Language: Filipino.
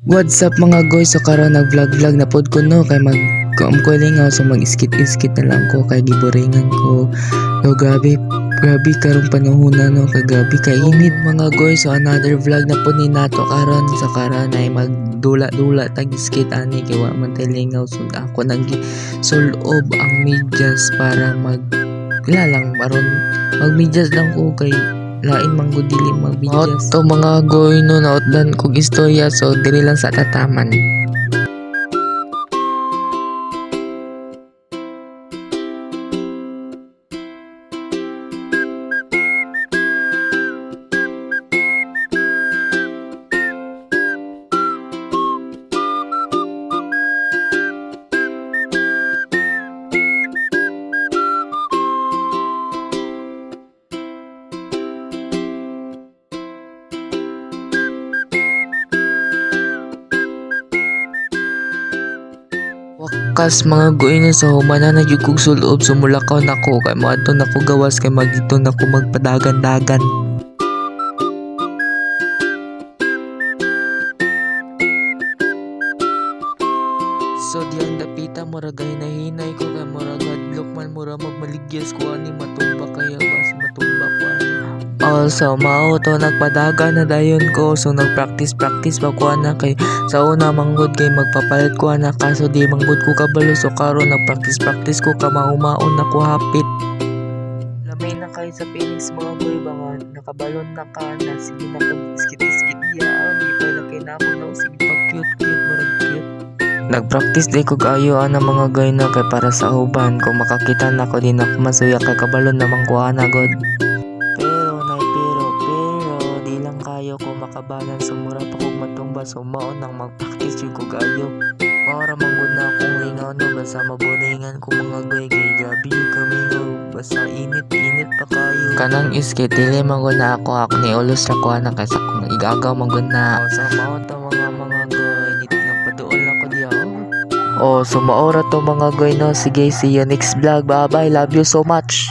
What's up mga guys? So karon nag-vlog na pod ko no kay kulingaw so mag-skit na lang ko kay giboringan ko. No grabe karong panahon na no kay grabe kay init mga guys. So another vlog na po ni nato karon sa karon ay magdula-dula tag skit ani kay wa man talingaw so ako nang sulob ang medyas para lang aron magmedyas lang ko kay lain manggod dili magbidyas. To mga goy no nautdan kog istorya so dili lang sa tataman. Wakas mga goy sa humana na jud kog sulob sumulakaw nako kay moadto nako gawas kay magdito nako magpadagan-dagan. So diyan dapita murag hinay ko kay murag hadlok man murag magmaligyas ko ani matumba kaya bas matumba ko ani. Also mao to nagpadagan na dayon ko so nagpractice pa ko na kay sa una manggod kay magpapalit ko na kaso di manggod ko kabalo so karon nagpractice ko ka maumaon na ko hapit. Lamay na kay sa Phoenix mga boy bangon nakabalon na ka na sige na kag skit ya ani pa kay namo na sige pa cute murag cute. Nagpractice day ko kayo ana mga guy na kay para sa uban kung makakita na ko din ako masuya kay kabalon namang kuha na god. Pero di lang kayo ko makabalan sumura pa kog matumba so mao nang magpractice jud ko kayo. Para manggod na akong lingaw no basta maburingan ko mga guy kay gabi kami no basta init pa kayo. Kanang iskit dili manggod na ako ni ulos ra ko ana kay sa kung igagaw manggod na. Sa mao to mga guy dito nagpaduol ako diha. Oh, so maora to mga guy no. Sige, see you next vlog. Bye bye. Love you so much.